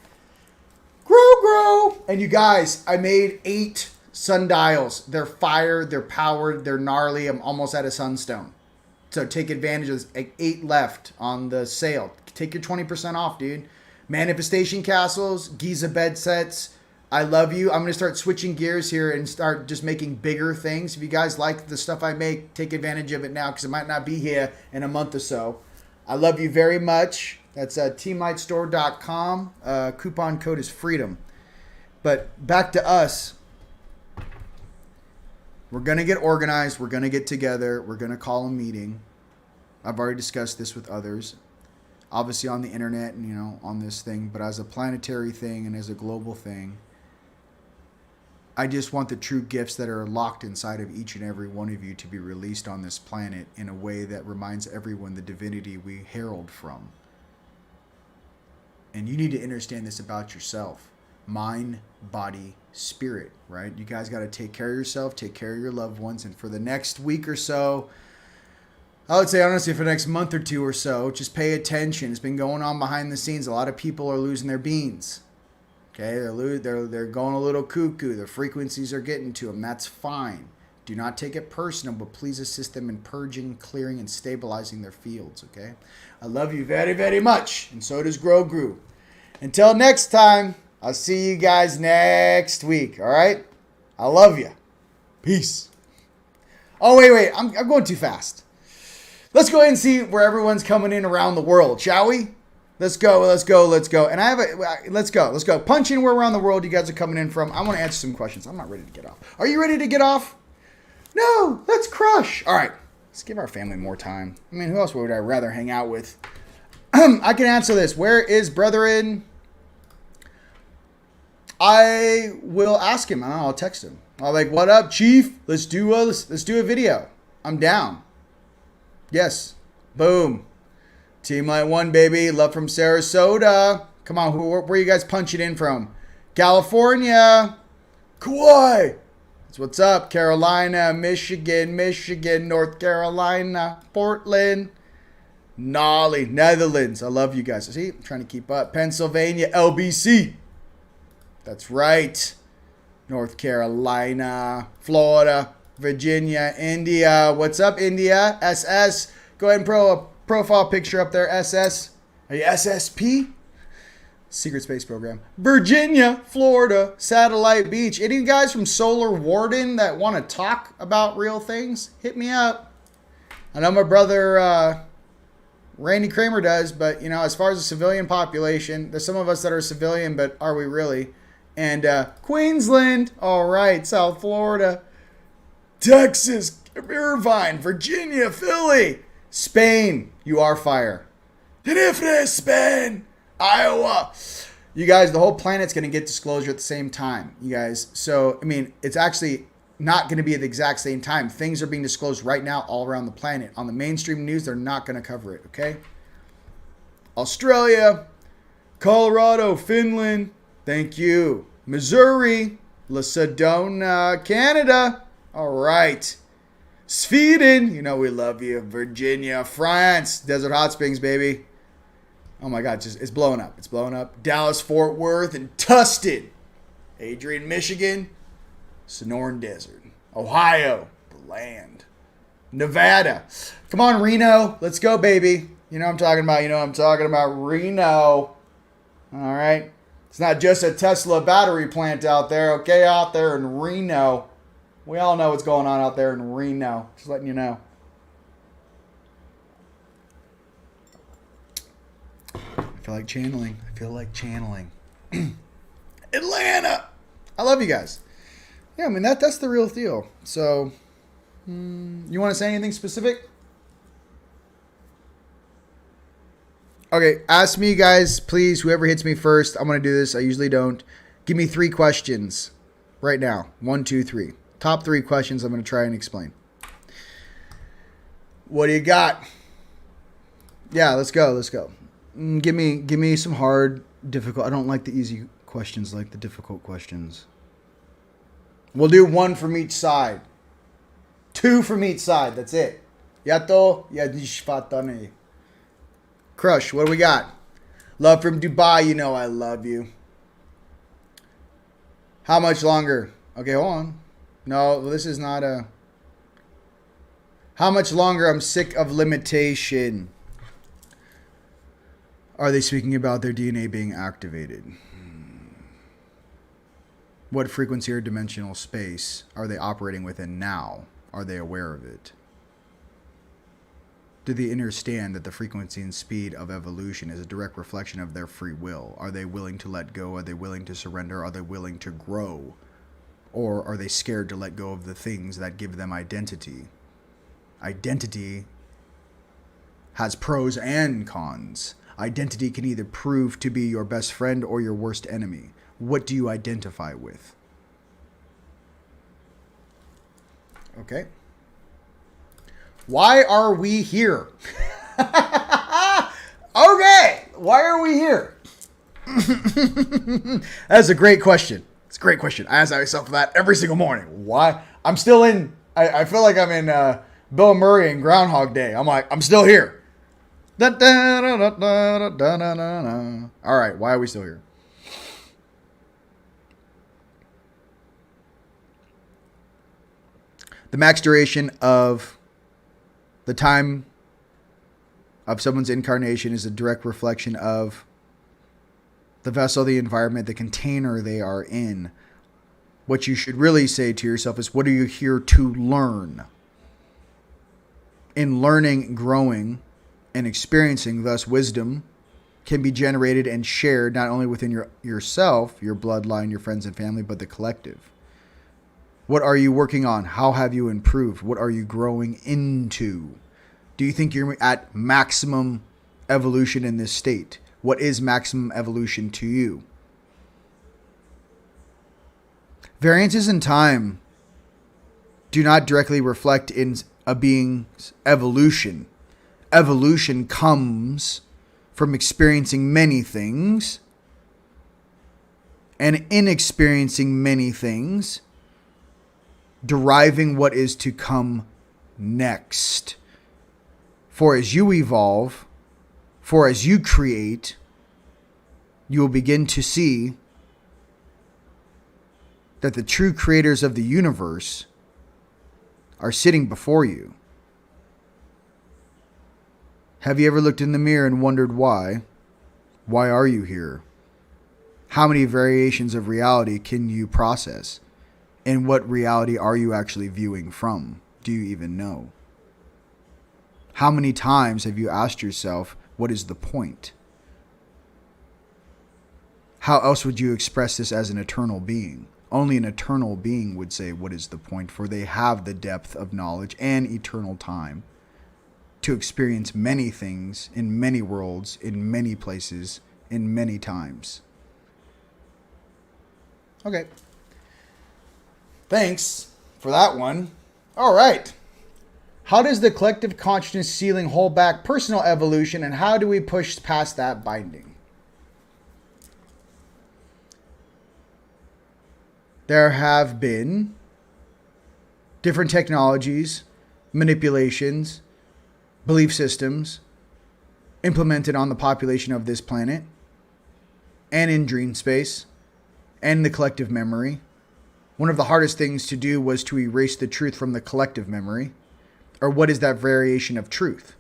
Grow. And you guys, I made 8 sundials. They're fire, they're powered, they're gnarly. I'm almost out of sunstone. So take advantage of this. 8 left on the sale. Take your 20% off, dude. Manifestation castles, Giza bed sets. I love you. I'm going to start switching gears here and start just making bigger things. If you guys like the stuff I make, take advantage of it now because it might not be here in a month or so. I love you very much. That's teamlightstore.com. Coupon code is freedom. But back to us. We're going to get organized. We're going to get together. We're going to call a meeting. I've already discussed this with others. Obviously on the internet and, on this thing. But as a planetary thing and as a global thing, I just want the true gifts that are locked inside of each and every one of you to be released on this planet in a way that reminds everyone the divinity we herald from. And you need to understand this about yourself. Mind, body, spirit, right? You guys got to take care of yourself, take care of your loved ones. And for the next week or so, I would say honestly for the next month or 2 or so, just pay attention. It's been going on behind the scenes. A lot of people are losing their beans. Okay, they're going a little cuckoo. Their frequencies are getting to them. That's fine. Do not take it personal, but please assist them in purging, clearing, and stabilizing their fields, okay? I love you very, very much, and so does Grogu. Until next time, I'll see you guys next week, all right? I love you. Peace. Oh, wait. I'm going too fast. Let's go ahead and see where everyone's coming in around the world, shall we? Let's go. And let's go. Punch in where around the world you guys are coming in from. I want to answer some questions. I'm not ready to get off. Are you ready to get off? No, let's crush. All right. Let's give our family more time. I mean, who else would I rather hang out with? I can answer this. Where is brethren? I will ask him. I don't know, I'll text him. I'll be like, what up, chief? Let's do a video. I'm down. Yes. Boom. Team Light 1, baby. Love from Sarasota. Come on, where are you guys punching in from? California. Kauai. That's what's up. Carolina, Michigan, North Carolina, Portland, Nolly, Netherlands. I love you guys. See, I'm trying to keep up. Pennsylvania, LBC. That's right. North Carolina, Florida, Virginia, India. What's up, India? SS. Go ahead and profile picture up there, SS. Are you SSP? Secret Space Program. Virginia, Florida, Satellite Beach. Any of you guys from Solar Warden that want to talk about real things? Hit me up. I know my brother Randy Kramer does, but, as far as the civilian population, there's some of us that are civilian, but are we really? And Queensland, all right, South Florida, Texas, Irvine, Virginia, Philly, Spain, you are fire. Spain, Iowa. You guys, the whole planet's going to get disclosure at the same time, you guys. So, I mean, it's actually not going to be at the exact same time. Things are being disclosed right now all around the planet. On the mainstream news, they're not going to cover it, okay? Australia, Colorado, Finland, thank you. Missouri, Sedona, Canada, all right. Sweden, you know we love you. Virginia, France, Desert Hot Springs, baby. Oh my God, it's blowing up. It's blowing up. Dallas, Fort Worth, and Tustin. Adrian, Michigan. Sonoran Desert. Ohio, the land. Nevada. Come on, Reno. Let's go, baby. You know what I'm talking about. You know what I'm talking about. Reno. All right. It's not just a Tesla battery plant out there, okay? Out there in Reno. We all know what's going on out there in Reno. Just letting you know. I feel like channeling. Atlanta. I love you guys. Yeah, I mean, that's the real deal. So, you want to say anything specific? Okay, ask me, guys, please. Whoever hits me first, I'm going to do this. I usually don't. Give me 3 questions right now. 1, 2, 3. Top 3 questions I'm going to try and explain. What do you got? Yeah, let's go. Let's go. Give me some hard, difficult. I don't like the easy questions, like the difficult questions. We'll do 1 from each side. 2 from each side. That's it. Yato yadishfatane. Crush, what do we got? Love from Dubai. You know I love you. How much longer? Okay, hold on. No, this is not a... How much longer? I'm sick of limitation. Are they speaking about their DNA being activated? What frequency or dimensional space are they operating within now? Are they aware of it? Do they understand that the frequency and speed of evolution is a direct reflection of their free will? Are they willing to let go? Are they willing to surrender? Are they willing to grow? Or are they scared to let go of the things that give them identity? Identity has pros and cons. Identity can either prove to be your best friend or your worst enemy. What do you identify with? Okay. Why are we here? Okay. Why are we here? That's a great question. It's a great question. I ask myself that every single morning. Why? I'm still in, I feel like I'm in Bill Murray and Groundhog Day. I'm like, I'm still here. All right. Why are we still here? The max duration of the time of someone's incarnation is a direct reflection of the vessel, the environment, the container they are in. What you should really say to yourself is, what are you here to learn? In learning, growing, and experiencing, thus wisdom can be generated and shared not only within yourself, your bloodline, your friends and family, but the collective. What are you working on? How have you improved? What are you growing into? Do you think you're at maximum evolution in this state? What is maximum evolution to you? Variances in time do not directly reflect in a being's evolution. Evolution comes from experiencing many things, and in experiencing many things, deriving what is to come next. For as you evolve, for as you create, you will begin to see that the true creators of the universe are sitting before you. Have you ever looked in the mirror and wondered why? Why are you here? How many variations of reality can you process? And what reality are you actually viewing from? Do you even know? How many times have you asked yourself, what is the point? How else would you express this as an eternal being? Only an eternal being would say, what is the point? For they have the depth of knowledge and eternal time to experience many things in many worlds, in many places, in many times. Okay. Thanks for that one. All right. How does the collective consciousness ceiling hold back personal evolution, and how do we push past that binding? There have been different technologies, manipulations, belief systems implemented on the population of this planet and in dream space and the collective memory. One of the hardest things to do was to erase the truth from the collective memory. Or what is that variation of truth?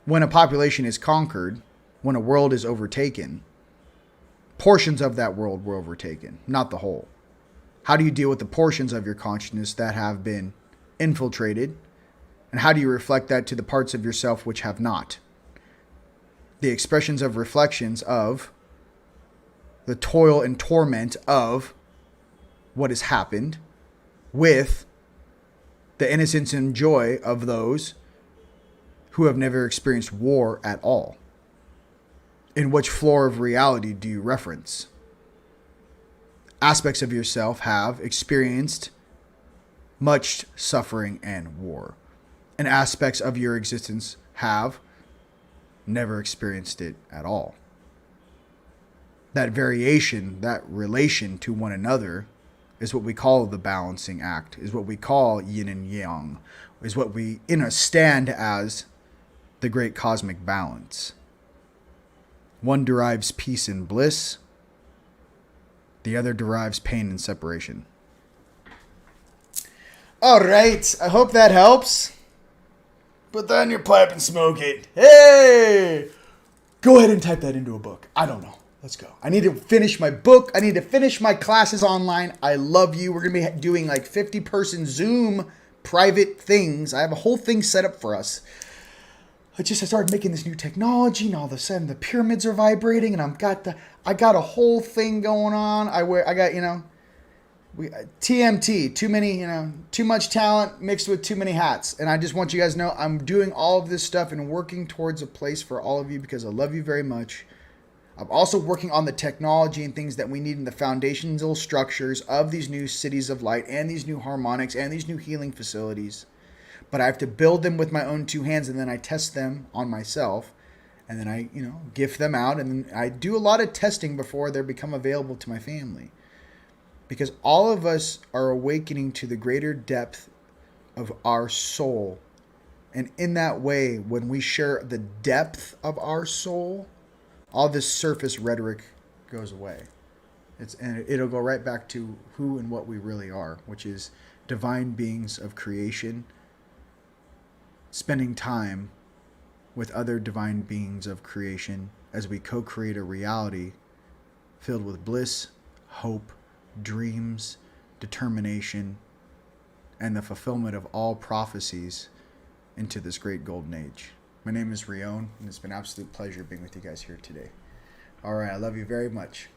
When a population is conquered, when a world is overtaken, portions of that world were overtaken, not the whole. How do you deal with the portions of your consciousness that have been infiltrated? And how do you reflect that to the parts of yourself which have not? The expressions of reflections of the toil and torment of what has happened with the innocence and joy of those who have never experienced war at all. In which floor of reality do you reference? Aspects of yourself have experienced much suffering and war, and aspects of your existence have never experienced it at all. That variation, that relation to one another, is what we call the balancing act, is what we call yin and yang, is what we stand as the great cosmic balance. One derives peace and bliss, the other derives pain and separation. All right, I hope that helps. Put that in your pipe and smoke it. Hey! Go ahead and type that into a book. I don't know. Let's go. I need to finish my book. I need to finish my classes online. I love you. We're going to be doing like 50-person Zoom private things. I have a whole thing set up for us. I started making this new technology, and all of a sudden the pyramids are vibrating, and I got a whole thing going on. TMT, too much talent mixed with too many hats. And I just want you guys to know I'm doing all of this stuff and working towards a place for all of you because I love you very much. I'm also working on the technology and things that we need in the foundational structures of these new cities of light and these new harmonics and these new healing facilities. But I have to build them with my own two hands, and then I test them on myself, and then I, gift them out, and then I do a lot of testing before they become available to my family. Because all of us are awakening to the greater depth of our soul. And in that way, when we share the depth of our soul, all this surface rhetoric goes away. And it'll go right back to who and what we really are, which is divine beings of creation, spending time with other divine beings of creation as we co-create a reality filled with bliss, hope, dreams, determination, and the fulfillment of all prophecies into this great golden age. My name is Rion, and it's been an absolute pleasure being with you guys here today. All right, I love you very much.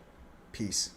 Peace.